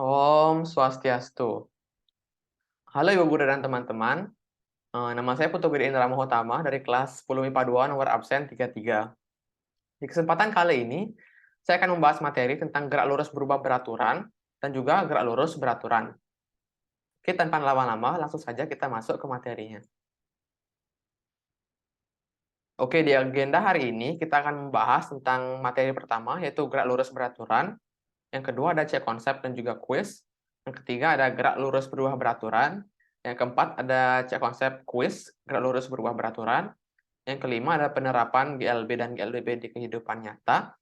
Om Swastiastu. Halo Ibu Guru dan teman-teman. Nama saya Putu Budi Indra Mahotama dari kelas 10 MIPA 2 nomor absen 33. Di kesempatan kali ini, saya akan membahas materi tentang gerak lurus berubah beraturan dan juga gerak lurus beraturan. Oke, tanpa lama-lama, langsung saja kita masuk ke materinya. Oke, di agenda hari ini kita akan membahas tentang materi pertama, yaitu gerak lurus beraturan. Yang kedua ada cek konsep dan juga kuis. Yang ketiga ada gerak lurus berubah beraturan. Yang keempat ada cek konsep kuis, gerak lurus berubah beraturan. Yang kelima ada penerapan GLB dan GLBB di kehidupan nyata.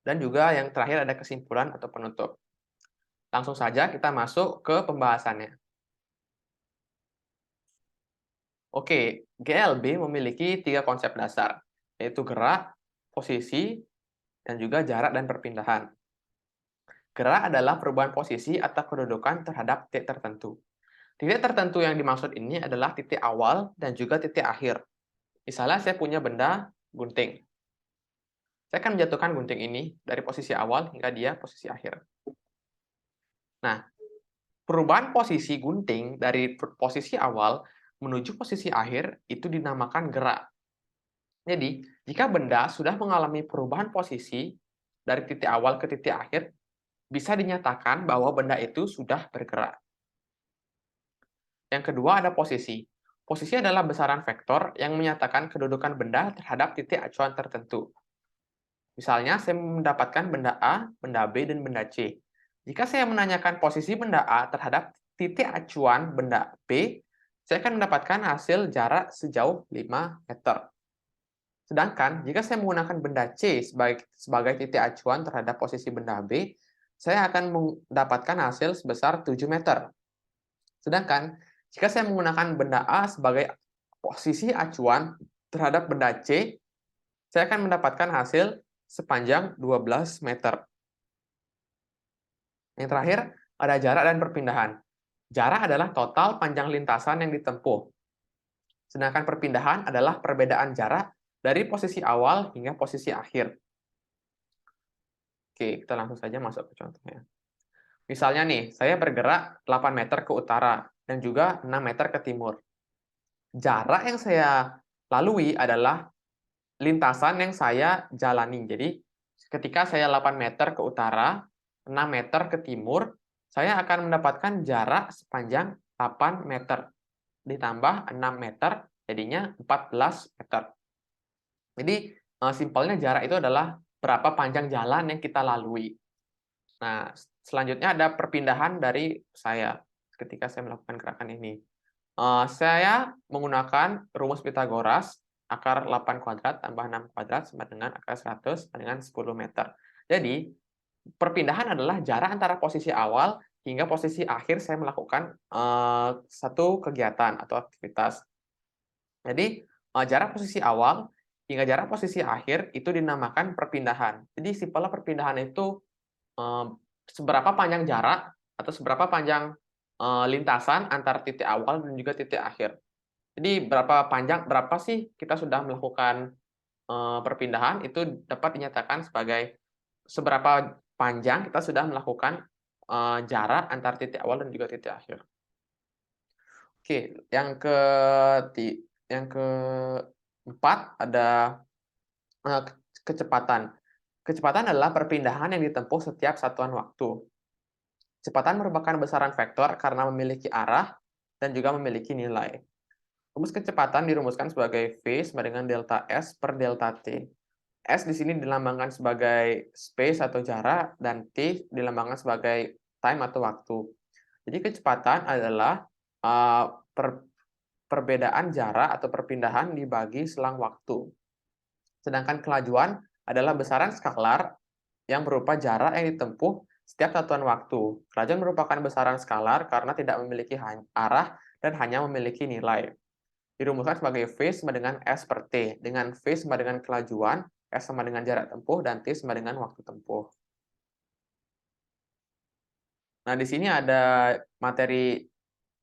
Dan juga yang terakhir ada kesimpulan atau penutup. Langsung saja kita masuk ke pembahasannya. Oke, GLB memiliki 3 konsep dasar, yaitu gerak, posisi, dan juga jarak dan perpindahan. Gerak adalah perubahan posisi atau kedudukan terhadap titik tertentu. Titik tertentu yang dimaksud ini adalah titik awal dan juga titik akhir. Misalnya saya punya benda gunting. Saya akan menjatuhkan gunting ini dari posisi awal hingga dia posisi akhir. Nah, perubahan posisi gunting dari posisi awal menuju posisi akhir itu dinamakan gerak. Jadi, jika benda sudah mengalami perubahan posisi dari titik awal ke titik akhir, bisa dinyatakan bahwa benda itu sudah bergerak. Yang kedua ada posisi. Posisi adalah besaran vektor yang menyatakan kedudukan benda terhadap titik acuan tertentu. Misalnya, saya mendapatkan benda A, benda B, dan benda C. Jika saya menanyakan posisi benda A terhadap titik acuan benda B, saya akan mendapatkan hasil jarak sejauh 5 meter. Sedangkan, jika saya menggunakan benda C sebagai titik acuan terhadap posisi benda B, saya akan mendapatkan hasil sebesar 7 meter. Sedangkan, jika saya menggunakan benda A sebagai posisi acuan terhadap benda C, saya akan mendapatkan hasil sepanjang 12 meter. Yang terakhir, ada jarak dan perpindahan. Jarak adalah total panjang lintasan yang ditempuh. Sedangkan perpindahan adalah perbedaan jarak dari posisi awal hingga posisi akhir. Oke, kita langsung saja masuk ke contohnya. Misalnya nih, saya bergerak 8 meter ke utara dan juga 6 meter ke timur. Jarak yang saya lalui adalah lintasan yang saya jalani. Jadi, ketika saya 8 meter ke utara, 6 meter ke timur, saya akan mendapatkan jarak sepanjang 8 meter. Ditambah 6 meter, jadinya 14 meter. Jadi, simpelnya jarak itu adalah berapa panjang jalan yang kita lalui. Nah, selanjutnya ada perpindahan dari saya ketika saya melakukan gerakan ini. Saya menggunakan rumus Pitagoras, akar 8 kuadrat tambah 6 kuadrat sama dengan akar 100 sama dengan 10 meter. Jadi, perpindahan adalah jarak antara posisi awal hingga posisi akhir saya melakukan satu kegiatan atau aktivitas. Jadi, jarak posisi awal hingga jarak posisi akhir itu dinamakan perpindahan. Jadi, simpelnya perpindahan itu seberapa panjang jarak atau seberapa panjang lintasan antara titik awal dan juga titik akhir. Jadi berapa sih kita sudah melakukan perpindahan itu dapat dinyatakan sebagai seberapa panjang kita sudah melakukan jarak antara titik awal dan juga titik akhir. Oke, yang keempat ada kecepatan. Kecepatan adalah perpindahan yang ditempuh setiap satuan waktu. Kecepatan merupakan besaran vektor karena memiliki arah dan juga memiliki nilai. Rumus kecepatan dirumuskan sebagai V sama dengan delta S per delta T. S di sini dilambangkan sebagai space atau jarak, dan T dilambangkan sebagai time atau waktu. Jadi kecepatan adalah perbedaan jarak atau perpindahan dibagi selang waktu. Sedangkan kelajuan adalah besaran skalar yang berupa jarak yang ditempuh setiap satuan waktu. Kelajuan merupakan besaran skalar karena tidak memiliki arah dan hanya memiliki nilai. Dirumuskan sebagai V sama dengan S per T, dengan V sama dengan kelajuan, S sama dengan jarak tempuh, dan T sama dengan waktu tempuh. Nah, di sini ada materi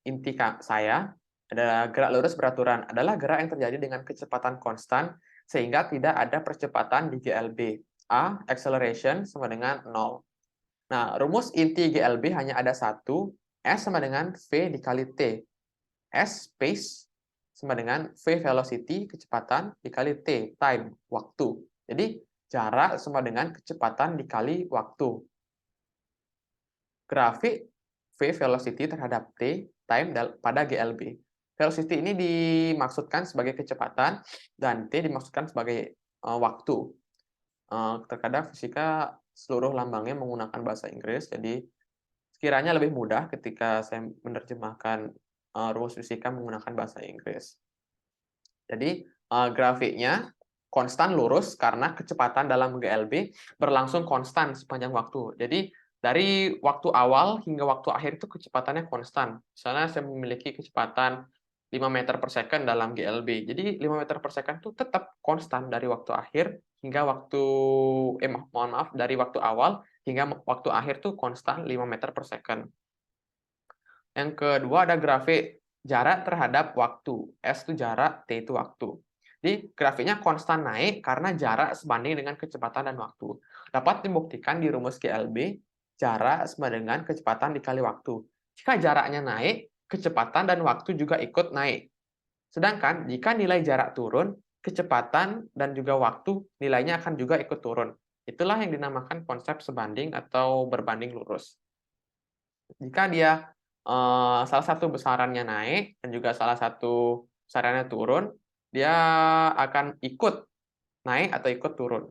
inti saya, ada gerak lurus beraturan, adalah gerak yang terjadi dengan kecepatan konstan, sehingga tidak ada percepatan di GLB. A, acceleration sama dengan 0. Nah, rumus inti GLB hanya ada satu, S sama dengan V dikali T. S space sama dengan V velocity, kecepatan, dikali T, time, waktu. Jadi, jarak sama dengan kecepatan dikali waktu. Grafik V velocity terhadap T, time pada GLB. Velocity ini dimaksudkan sebagai kecepatan, dan T dimaksudkan sebagai waktu. Terkadang fisika seluruh lambangnya menggunakan bahasa Inggris, jadi sekiranya lebih mudah ketika saya menerjemahkan rumus fisika menggunakan bahasa Inggris. Jadi grafiknya konstan lurus karena kecepatan dalam GLB berlangsung konstan sepanjang waktu. Jadi dari waktu awal hingga waktu akhir itu kecepatannya konstan. Misalnya saya memiliki kecepatan 5 meter per second dalam GLB. Jadi 5 meter per second itu tetap konstan dari waktu akhir hingga waktu mohon maaf, dari waktu awal hingga waktu akhir tuh konstan 5 meter per second. Yang kedua ada grafik jarak terhadap waktu. S itu jarak, T itu waktu. Jadi grafiknya konstan naik karena jarak sebanding dengan kecepatan dan waktu. Dapat dibuktikan di rumus GLB, jarak sama dengan kecepatan dikali waktu. Jika jaraknya naik, kecepatan dan waktu juga ikut naik. Sedangkan jika nilai jarak turun, kecepatan dan juga waktu nilainya akan juga ikut turun. Itulah yang dinamakan konsep sebanding atau berbanding lurus. Jika dia salah satu besarannya naik dan juga salah satu besarannya turun, dia akan ikut naik atau ikut turun.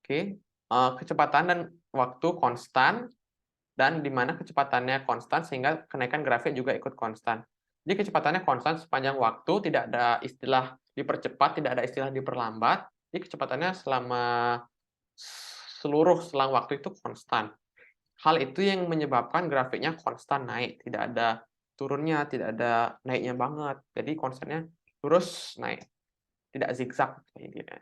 Oke, kecepatan dan waktu konstan, dan di mana kecepatannya konstan sehingga kenaikan grafik juga ikut konstan. Jadi kecepatannya konstan sepanjang waktu, tidak ada istilah dipercepat, tidak ada istilah diperlambat. Jadi kecepatannya selama seluruh selang waktu itu konstan. Hal itu yang menyebabkan grafiknya konstan naik, tidak ada turunnya, tidak ada naiknya banget. Jadi konstannya lurus naik, tidak zigzag intinya.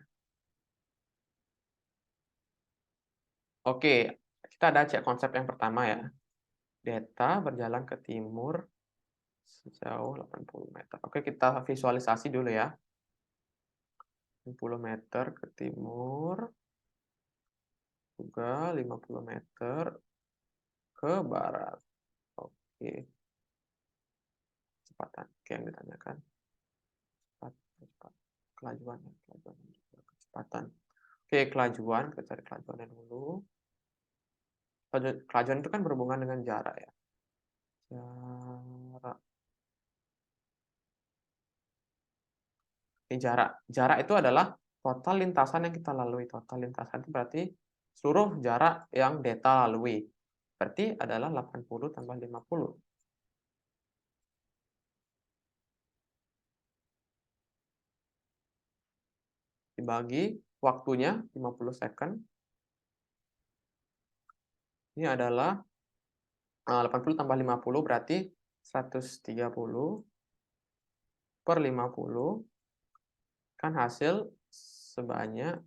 Oke, kita ada cek konsep yang pertama ya. Delta berjalan ke timur sejauh 80 meter. Oke, kita visualisasi dulu ya. 60 meter ke timur, juga 50 meter ke barat. Oke, kecepatan. Oke, yang ditanyakan. Cepat. Kelajuan, kecepatan. Oke, kelajuan, kita cari kelajuannya dulu. Kelajuan itu kan berhubungan dengan jarak ya. Jarak. Ini jarak. Jarak itu adalah total lintasan yang kita lalui. Total lintasan itu berarti seluruh jarak yang delta lalui. Berarti adalah 80 tambah 50. Dibagi waktunya 50 second. Ini adalah 80 tambah 50 berarti 130 per 50 kan hasil sebanyak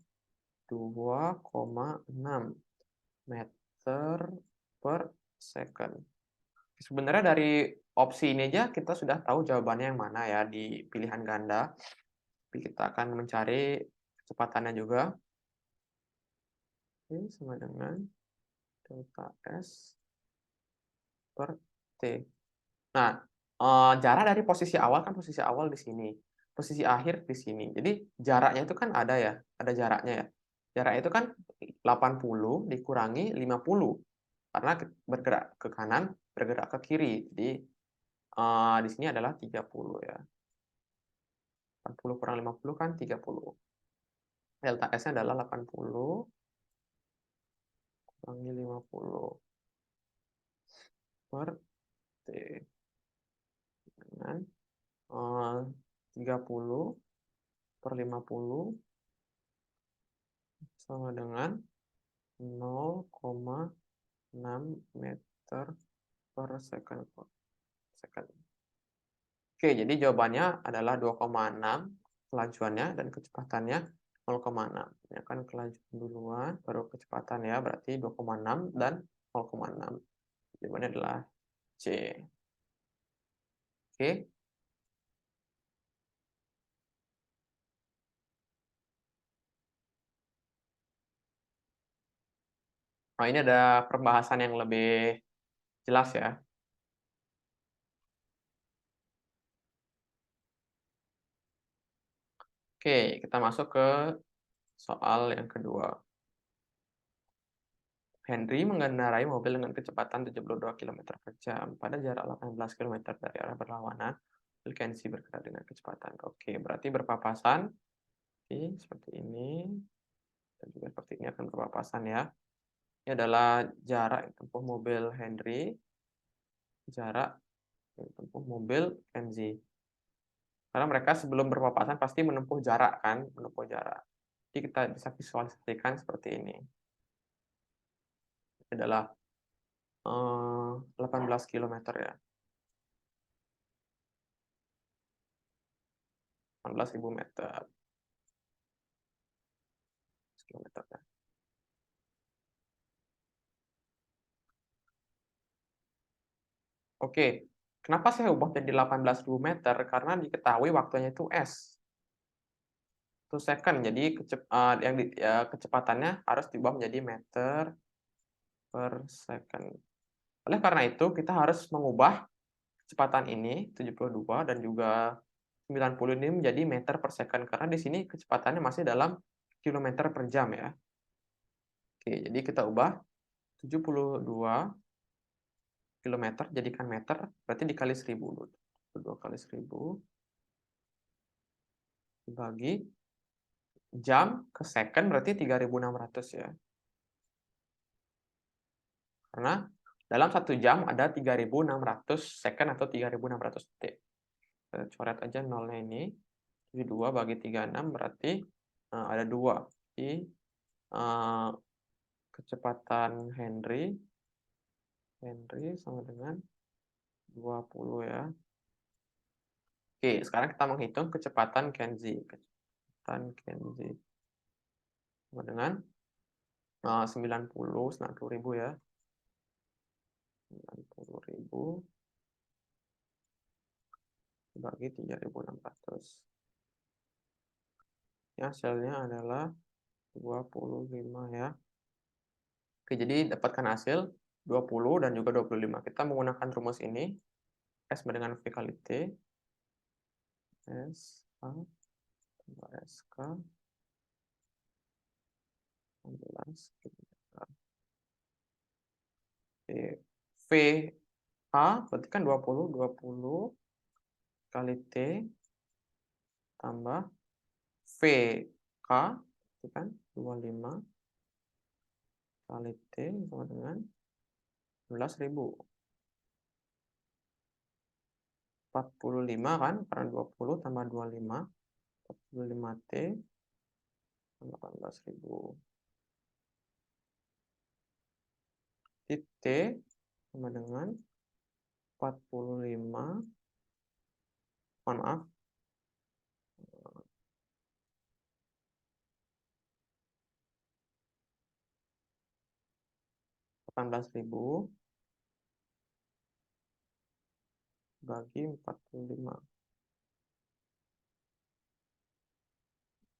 2,6 meter per second. Sebenarnya dari opsi ini aja kita sudah tahu jawabannya yang mana ya di pilihan ganda. Tapi kita akan mencari kecepatannya juga. Oke, sama dengan delta S per T. Nah, jarak dari posisi awal kan posisi awal di sini. Posisi akhir di sini. Jadi jaraknya itu kan ada ya, ada jaraknya ya. Jarak itu kan 80 dikurangi 50. Karena bergerak ke kanan, bergerak ke kiri. Jadi di sini adalah 30 ya. 80 kurang 50 kan 30. Delta S-nya adalah 80 kurangi 50 per T. Dengan 30 per 50 sama dengan 0,6 meter per second. Oke, jadi jawabannya adalah 2,6 kelajuannya dan kecepatannya 0,6. Ini akan kelajuan duluan, baru kecepatan ya, berarti 2,6 dan 0,6. Jawabannya adalah C. Oke. Nah, ini ada pembahasan yang lebih jelas ya. Oke, kita masuk ke soal yang kedua. Henry mengendarai mobil dengan kecepatan 72 km per jam pada jarak 18 km dari arah berlawanan. Kenzi bergerak dengan kecepatan. Oke, berarti berpapasan. Oke, seperti ini. Dan juga seperti ini akan berpapasan ya. Ini adalah jarak yang tempuh mobil Henry, jarak yang tempuh mobil Kenzi. Karena mereka sebelum berpapasan pasti menempuh jarak kan, menempuh jarak. Jadi kita bisa visualisasikan seperti ini. Ini adalah 18 km ya. 18.000 meter. Kilometer ya. Oke, kenapa saya ubah jadi 18.000 meter? Karena diketahui waktunya itu S. Itu second, jadi kecepatannya harus diubah menjadi meter per second. Oleh karena itu, kita harus mengubah kecepatan ini 72 dan juga 90 ini menjadi meter per second karena di sini kecepatannya masih dalam kilometer per jam ya. Oke, jadi kita ubah 72 kilometer jadikan meter, berarti dikali 1000 dulu. 2 kali 1000 dibagi jam ke second berarti 3.600 ya. Karena dalam 1 jam ada 3.600 second atau 3.600 detik. Kita coret aja nolnya ini. 72 bagi 36 berarti ada 2. Jadi kecepatan Henry sama dengan 20 ya. Oke, sekarang kita menghitung kecepatan Kenzi. Kecepatan Kenzi sama dengan 90.000 ya. 90.000 bagi 3.600. Ya, hasilnya adalah 25 ya. Oke, jadi dapatkan hasil 20 dan juga 25. Kita menggunakan rumus ini. S sama dengan V kali T. S, A, tambah SK. 16. Oke. V, A, berarti kan 20. 20 kali T tambah V, K, itu kan 25 kali T sama dengan 16.000. 45 kan, karena 20 tambah 25, 45 T, 18.000. T sama dengan 45, mohon maaf, 18.000 bagi 45.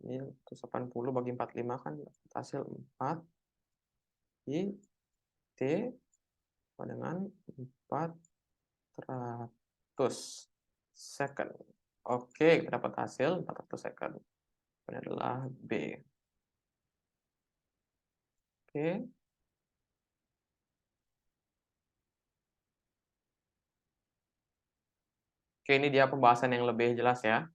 Ini 180 bagi 45 kan hasil 4 di T sama dengan 400 second. Oke, kita dapat hasil 400 second. Ini adalah B. Oke. Oke, ini dia pembahasan yang lebih jelas ya.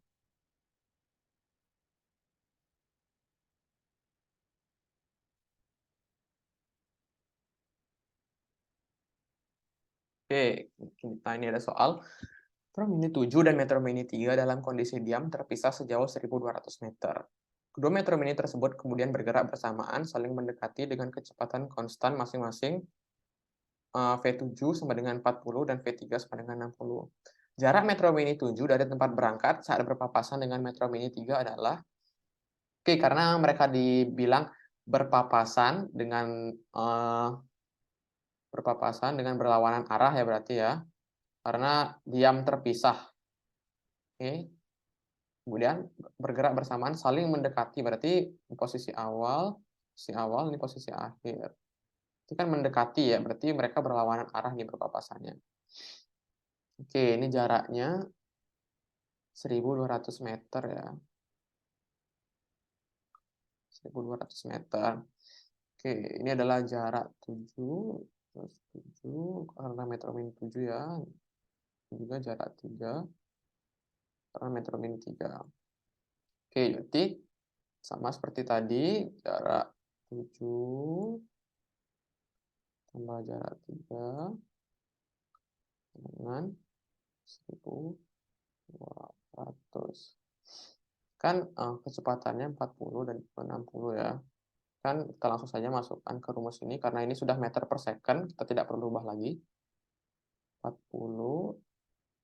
Oke, ini ada soal. Metro Mini 7 dan Metro Mini 3 dalam kondisi diam terpisah sejauh 1.200 meter. Kedua Metro Mini tersebut kemudian bergerak bersamaan, saling mendekati dengan kecepatan konstan masing-masing V7 sama dengan 40 dan V3 sama dengan 60. Jarak Metro Mini 7 dari tempat berangkat saat berpapasan dengan Metro Mini 3 adalah, oke, karena mereka dibilang berpapasan dengan berlawanan arah ya berarti ya. Karena diam terpisah. Oke. Kemudian bergerak bersamaan saling mendekati berarti posisi awal, ini posisi akhir. Itu kan mendekati ya, berarti mereka berlawanan arah nih berpapasannya. Oke, ini jaraknya 1.200 meter ya. 1.200 meter. Oke, ini adalah jarak 7, terus 7, karena metro min 7 ya. Juga jarak 3, karena metro min 3. Oke, berarti sama seperti tadi, jarak 7 tambah jarak 3 dengan 1.200. Kan kecepatannya 40 dan 60 ya. Kan kita langsung saja masukkan ke rumus ini, karena ini sudah meter per second, kita tidak perlu ubah lagi. 40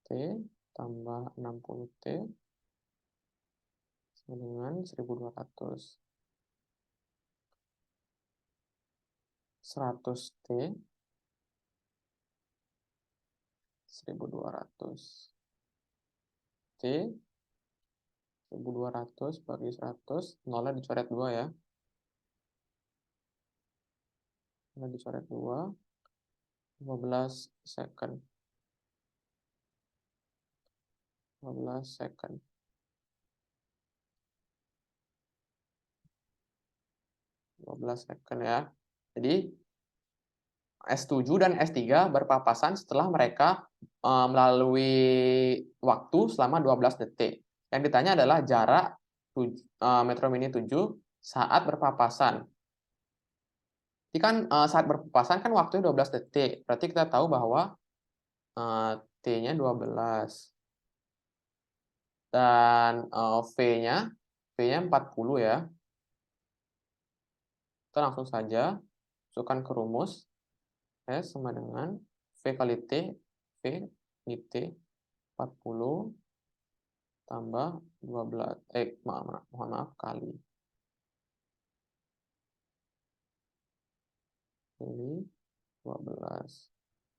T tambah 60 T sama dengan 1.200. 100 T 1.200 T 1.200 bagi 100, nolnya dicoret 2 ya. Nolnya dicoret 2, 15 second. 15 second. 15 second ya. Jadi S7 dan S3 berpapasan setelah mereka melalui waktu selama 12 detik. Yang ditanya adalah jarak metro mini 7 saat berpapasan. Jadi kan saat berpapasan kan waktunya 12 detik. Berarti kita tahu bahwa T-nya 12. Dan V-nya 40 ya. Kita langsung saja masukkan ke rumus. S sama dengan V kali T, V ini T 40 tambah 12, mohon maaf, kali. Ini 12.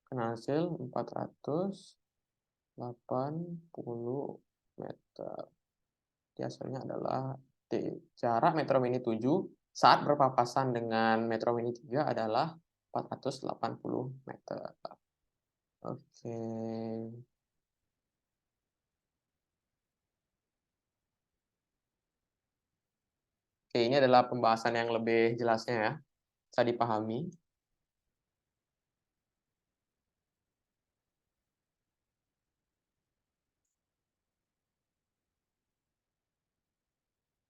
Kena hasil 480 meter. Jadi hasilnya adalah T. Jarak metro mini 7 saat berpapasan dengan metro mini 3 adalah 480 meter. Oke. Oke, ini adalah pembahasan yang lebih jelasnya ya. Bisa dipahami.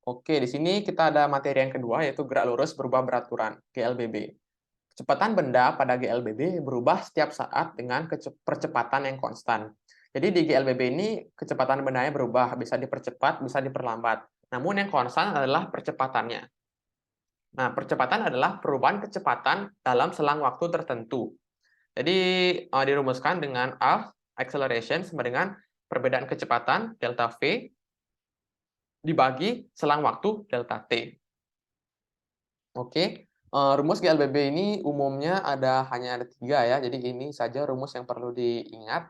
Oke, di sini kita ada materi yang kedua, yaitu gerak lurus berubah beraturan, GLBB. Kecepatan benda pada GLBB berubah setiap saat dengan percepatan yang konstan. Jadi di GLBB ini kecepatan bendanya berubah, bisa dipercepat, bisa diperlambat. Namun yang konstan adalah percepatannya. Nah, percepatan adalah perubahan kecepatan dalam selang waktu tertentu. Jadi dirumuskan dengan acceleration sama dengan perbedaan kecepatan delta V dibagi selang waktu delta T. Oke, rumus GLBB ini umumnya hanya ada 3 ya, jadi ini saja rumus yang perlu diingat.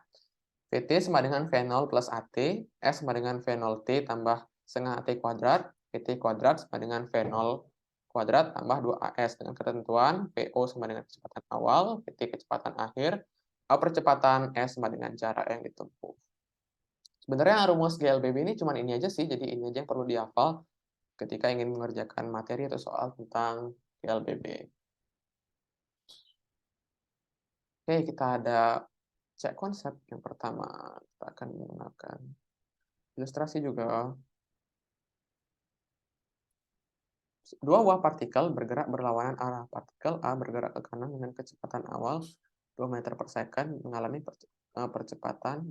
VT sama dengan V0 plus AT, S sama dengan V0T tambah setengah AT kuadrat, VT kuadrat sama dengan V0 kuadrat tambah 2AS dengan ketentuan VO sama dengan kecepatan awal, VT kecepatan akhir, percepatan S sama dengan jarak yang ditempuh. Sebenarnya rumus GLBB ini cuma ini aja sih, jadi ini aja yang perlu dihafal ketika ingin mengerjakan materi atau soal tentang GLBB. Oke, kita ada cek konsep yang pertama. Kita akan menggunakan ilustrasi juga. Dua buah partikel bergerak berlawanan arah. Partikel A bergerak ke kanan dengan kecepatan awal 2 meter per second, mengalami percepatan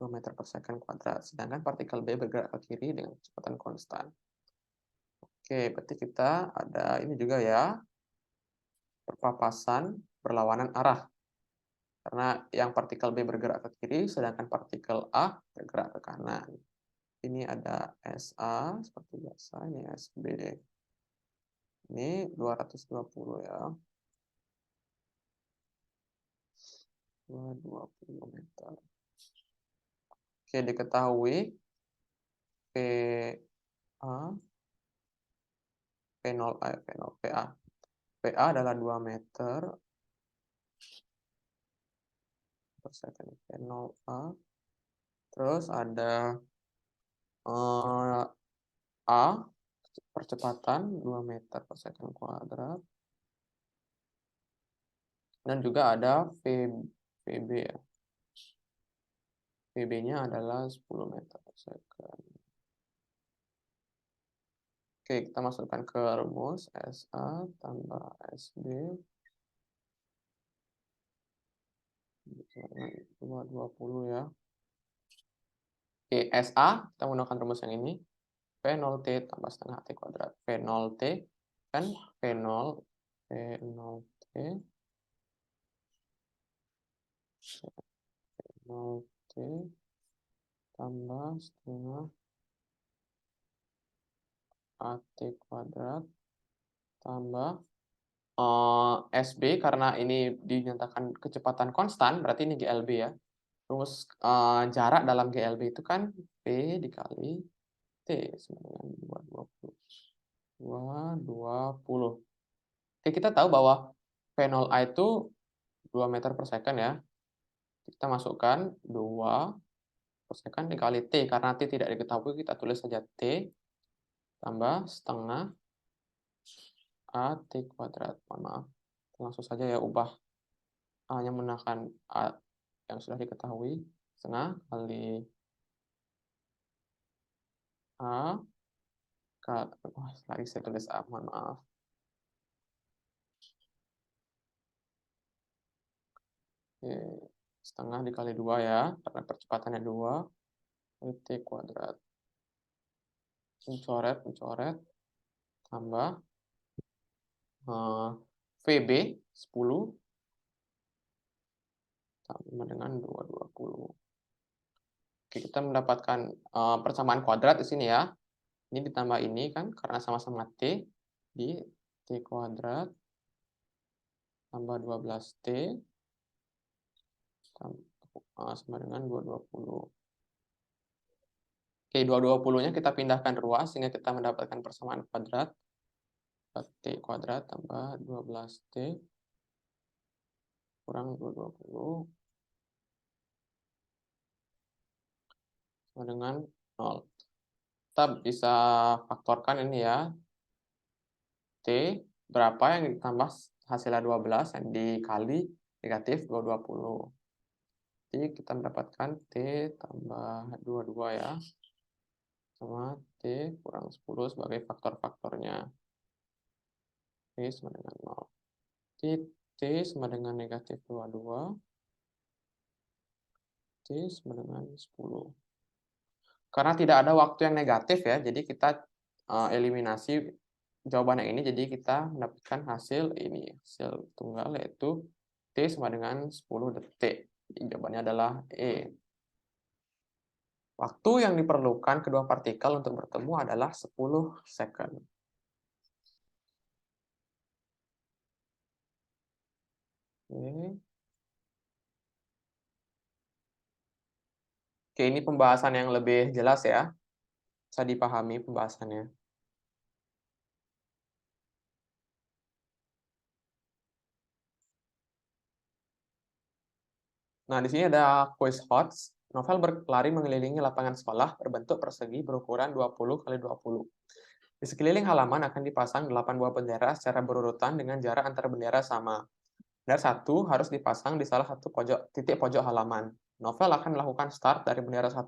2 meter per second kuadrat. Sedangkan partikel B bergerak ke kiri dengan kecepatan konstan. Oke, berarti kita ada ini juga ya, berpapasan berlawanan arah. Karena yang partikel B bergerak ke kiri, sedangkan partikel A bergerak ke kanan. Ini ada SA, seperti biasa, ini SB. Ini 220 ya. 220 meter. Oke, diketahui PA, P0A, P0, PA. PA adalah 2 meter per second. V0A. Terus ada A, percepatan 2 meter per second kuadrat. Dan juga ada VB ya. VB-nya adalah 10 meter per second. Oke, kita masukkan ke rumus SA tambah SB 220 ya. Oke, SA, kita menggunakan rumus yang ini. V0T tambah setengah T kuadrat. V0T kan V0T V0T tambah setengah AT kuadrat tambah SB, karena ini dinyatakan kecepatan konstan, berarti ini GLB ya. Rumus jarak dalam GLB itu kan P dikali T sama dengan 220. Oke, kita tahu bahwa V0A itu 2 meter per second ya. Kita masukkan 2 per second dikali T, karena T tidak diketahui, kita tulis saja T tambah setengah AT kuadrat. Mohon maaf, langsung saja ya ubah A-nya menggunakan A yang sudah diketahui, setengah kali A lagi saya tulis A, mohon maaf. Oke, setengah dikali 2 ya, karena percepatannya 2, T kuadrat. Mencoret, tambah VB 10 sama dengan 220. Oke, kita mendapatkan persamaan kuadrat di sini ya. Ini ditambah ini kan karena sama-sama T, di T kuadrat tambah 12T sama dengan 220. Oke, 220-nya kita pindahkan ruas sehingga kita mendapatkan persamaan kuadrat. T kuadrat tambah 12T kurang 220 sama dengan 0. Kita bisa faktorkan ini ya. T berapa yang ditambah hasilnya 12 yang dikali negatif 220. Jadi kita mendapatkan T tambah 22 ya. Sama T kurang 10 sebagai faktor-faktornya. T sama dengan 0. T sama dengan negatif 22. T sama dengan 10. Karena tidak ada waktu yang negatif ya, jadi kita eliminasi jawaban yang ini, jadi kita mendapatkan hasil ini, hasil tunggal yaitu T sama dengan 10 detik. Jadi jawabannya adalah E. Waktu yang diperlukan kedua partikel untuk bertemu adalah 10 second. Oke, ini pembahasan yang lebih jelas ya. Bisa dipahami pembahasannya. Nah, di sini ada quiz HOTS. Novel berlari mengelilingi lapangan sekolah berbentuk persegi berukuran 20 kali 20. Di sekeliling halaman akan dipasang 8 buah bendera secara berurutan dengan jarak antar bendera sama. Bendera satu harus dipasang di salah satu titik pojok halaman. Novel akan melakukan start dari bendera 1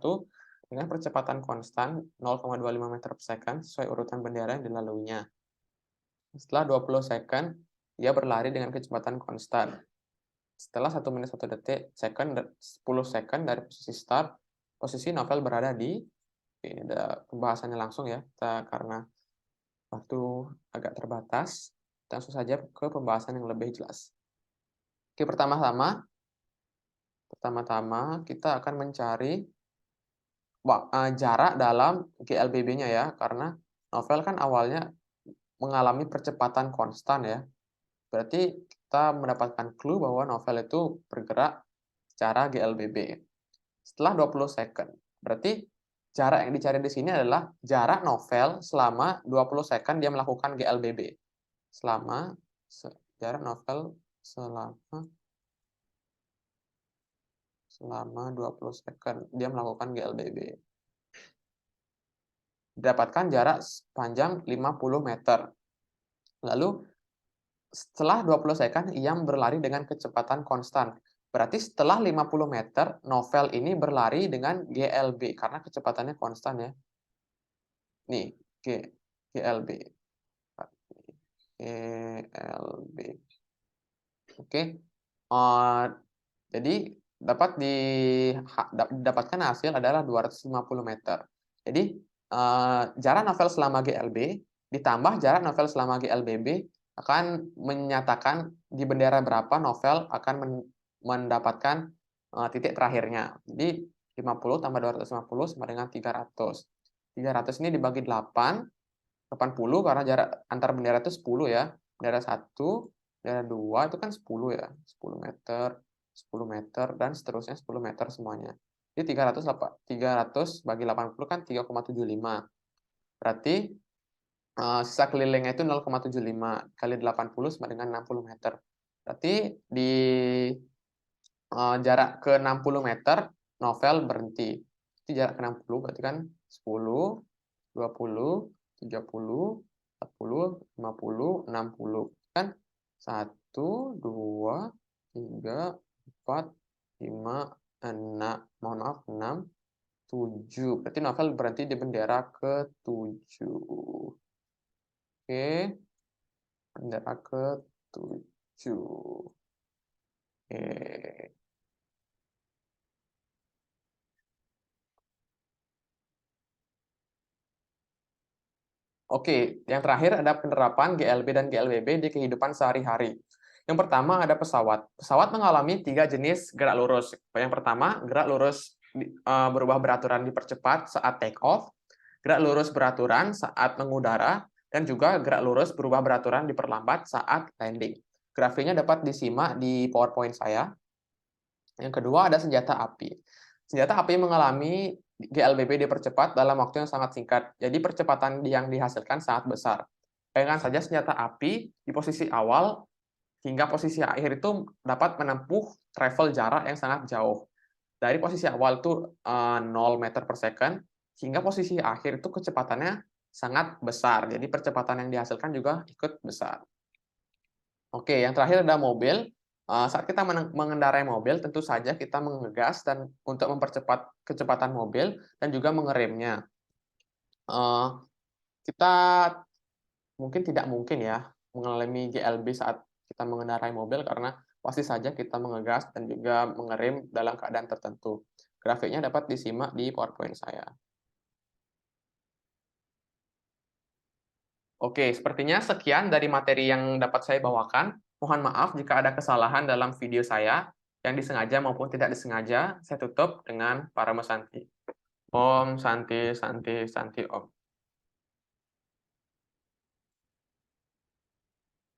dengan percepatan konstan 0,25 meter per second sesuai urutan bendera yang dilaluinya. Setelah 20 second, dia berlari dengan kecepatan konstan. Setelah 1 menit 1 detik, 10 second dari posisi start, posisi Novel berada di, ini ada pembahasannya langsung ya, karena waktu agak terbatas, langsung saja ke pembahasan yang lebih jelas. Oke, pertama-tama kita akan mencari jarak dalam GLBB-nya ya, karena Novel kan awalnya mengalami percepatan konstan ya. Berarti kita mendapatkan clue bahwa Novel itu bergerak secara GLBB. Setelah 20 second. Berarti jarak yang dicari di sini adalah jarak Novel selama 20 second dia melakukan GLBB. Selama jarak novel selama 20 second. Dia melakukan GLBB. Dapatkan jarak panjang 50 meter. Lalu setelah 20 second ia berlari dengan kecepatan konstan. Berarti setelah 50 meter novel ini berlari dengan GLB karena kecepatannya konstan ya. Nih, GLB. GLB. Oke. Jadi dapatkan hasil adalah 250 meter. Jadi jarak novel selama GLB ditambah jarak novel selama GLBB akan menyatakan di bendera berapa novel akan mendapatkan titik terakhirnya. Jadi 50 tambah 250 sama dengan 300. 300 ini dibagi 8, 80 karena jarak antar bendera itu 10 ya. Bendera 1, bendera 2 itu kan 10 ya. 10 meter, 10 meter, dan seterusnya 10 meter semuanya. Jadi 300 bagi 80 kan 3,75. Berarti sisa kelilingnya itu 0,75 kali 80 sama dengan 60 meter. Berarti di jarak ke 60 meter novel berhenti. Jadi jarak ke 60 berarti kan 10, 20, 30, 40, 50, 60. Kan 1, 2, 3, 4, 5, 6. Mohon maaf, 6, 7. Berarti novel berhenti di bendera ke-7. Oke. Bendera ke-7. Oke. Oke, yang terakhir ada penerapan GLB dan GLBB di kehidupan sehari-hari. Yang pertama ada pesawat. Pesawat mengalami 3 jenis gerak lurus. Yang pertama, gerak lurus berubah beraturan dipercepat saat take off, gerak lurus beraturan saat mengudara, dan juga gerak lurus berubah beraturan diperlambat saat landing. Grafiknya dapat disimak di PowerPoint saya. Yang kedua ada senjata api. Senjata api mengalami GLBB dipercepat dalam waktu yang sangat singkat. Jadi percepatan yang dihasilkan sangat besar. Bayangkan saja senjata api di posisi awal hingga posisi akhir itu dapat menempuh travel jarak yang sangat jauh. Dari posisi awal itu 0 meter per second hingga posisi akhir itu kecepatannya sangat besar. Jadi percepatan yang dihasilkan juga ikut besar. Oke, yang terakhir ada mobil. Saat kita mengendarai mobil, tentu saja kita mengegas dan untuk mempercepat kecepatan mobil dan juga mengeremnya. Kita mungkin tidak mungkin ya mengalami GLB saat kita mengendarai mobil karena pasti saja kita mengegas dan juga mengerem dalam keadaan tertentu. Grafiknya dapat disimak di PowerPoint saya. Oke, sepertinya sekian dari materi yang dapat saya bawakan. Mohon maaf jika ada kesalahan dalam video saya, yang disengaja maupun tidak disengaja. Saya tutup dengan Parama Santi. Om Santi Santi Santi Om.